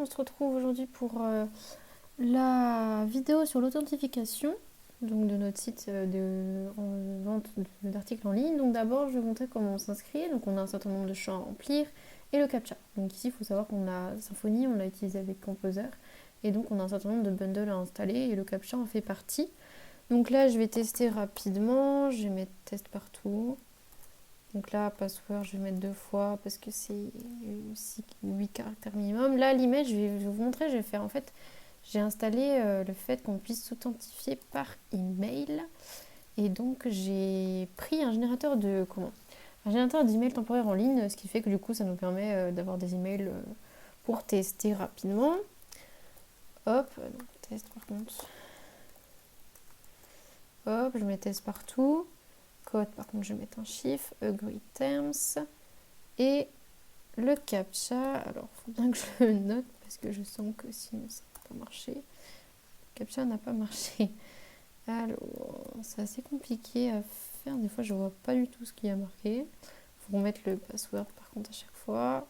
on se retrouve aujourd'hui pour la vidéo sur l'authentification donc de notre site de vente d'articles en ligne. Donc d'abord, je vais vous montrer comment on s'inscrit. Donc on a un certain nombre de champs à remplir et le CAPTCHA. Donc ici, il faut savoir qu'on a Symfony, on l'a utilisé avec Composer. Et donc on a un certain nombre de bundles à installer et le CAPTCHA en fait partie. Donc là, je vais tester rapidement. Je vais mettre test partout. Donc là, password, je vais mettre 2 fois parce que c'est 8 caractères minimum. Là, l'email, je vais vous montrer, je vais faire en fait, j'ai installé le fait qu'on puisse s'authentifier par email. Et donc, j'ai pris un générateur un générateur d'email temporaire en ligne, ce qui fait que du coup, ça nous permet d'avoir des emails pour tester rapidement. Hop, donc, test par contre. Hop, je mets test partout. Code, par contre, je vais mettre un chiffre, agree terms, et le CAPTCHA. Alors, il faut bien que je le note parce que je sens que sinon ça n'a pas marché. Le CAPTCHA n'a pas marché. Alors, c'est assez compliqué à faire. Des fois, je vois pas du tout ce qu'il y a marqué. Il faut remettre le password par contre à chaque fois.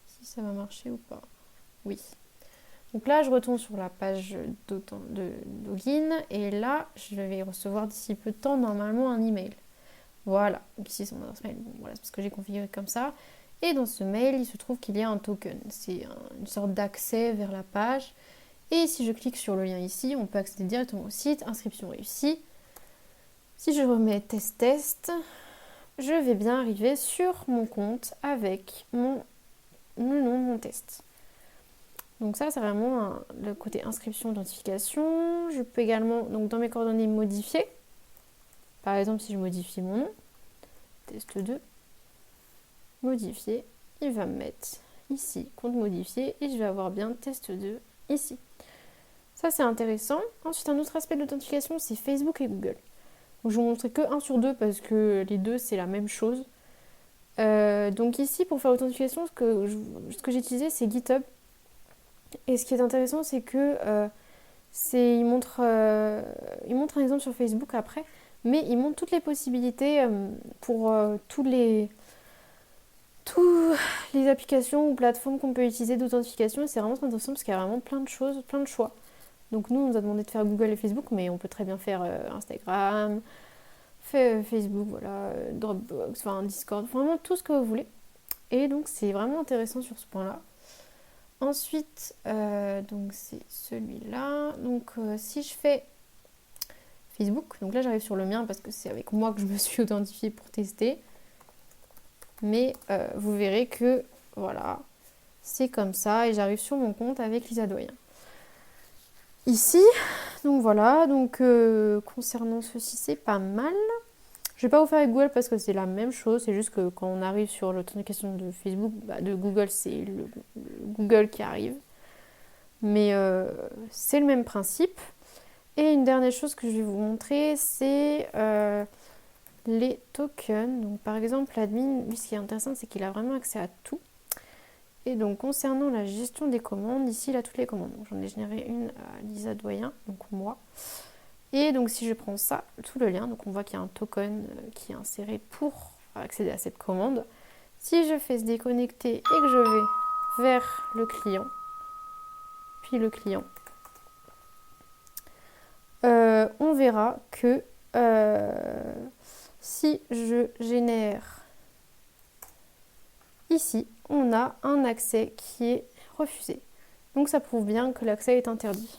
Si ça va marcher ou pas. Oui. Donc là, je retourne sur la page de login et là, je vais recevoir d'ici peu de temps normalement un email. Voilà, donc ici c'est mon adresse mail. Bon, voilà, c'est parce que j'ai configuré comme ça. Et dans ce mail, il se trouve qu'il y a un token. C'est une sorte d'accès vers la page. Et si je clique sur le lien ici, on peut accéder directement au site. Inscription réussie. Si je remets test, je vais bien arriver sur mon compte avec le nom de mon test. Donc ça, c'est vraiment le côté inscription, identification. Je peux également, donc dans mes coordonnées, modifier. Par exemple, si je modifie mon nom, test 2, modifier, il va me mettre ici, compte modifié, et je vais avoir bien test 2 ici. Ça, c'est intéressant. Ensuite, un autre aspect de l'authentification, c'est Facebook et Google. Donc, je vais vous montrer que 1 sur 2 parce que les deux, c'est la même chose. Donc ici, pour faire l'authentification, ce que j'ai utilisé, c'est GitHub. Et ce qui est intéressant, c'est que il montre un exemple sur Facebook après, mais il montre toutes les possibilités pour toutes les applications ou plateformes qu'on peut utiliser d'authentification. Et c'est vraiment très intéressant parce qu'il y a vraiment plein de choses, plein de choix. Donc nous, on nous a demandé de faire Google et Facebook, mais on peut très bien faire Instagram, Facebook, voilà, Dropbox, enfin Discord, vraiment tout ce que vous voulez. Et donc c'est vraiment intéressant sur ce point-là. Ensuite, donc c'est celui-là. Donc si je fais Facebook, donc là j'arrive sur le mien parce que c'est avec moi que je me suis authentifiée pour tester. Mais vous verrez que voilà, c'est comme ça et j'arrive sur mon compte avec Lisa Doyen. Ici, donc voilà, donc concernant ceci, c'est pas mal. Je vais pas vous faire avec Google parce que c'est la même chose, c'est juste que quand on arrive sur l'authentification de Facebook, de Google, c'est le Google qui arrive. Mais c'est le même principe. Et une dernière chose que je vais vous montrer, c'est les tokens. Donc par exemple, l'admin, lui, ce qui est intéressant, c'est qu'il a vraiment accès à tout. Et donc concernant la gestion des commandes, ici il a toutes les commandes. J'en ai généré une à Lisa Doyen, donc moi. Et donc si je prends ça, tout le lien, donc on voit qu'il y a un token qui est inséré pour accéder à cette commande. Si je fais se déconnecter et que je vais vers le client, puis le client, on verra que si je génère ici, on a un accès qui est refusé. Donc ça prouve bien que l'accès est interdit.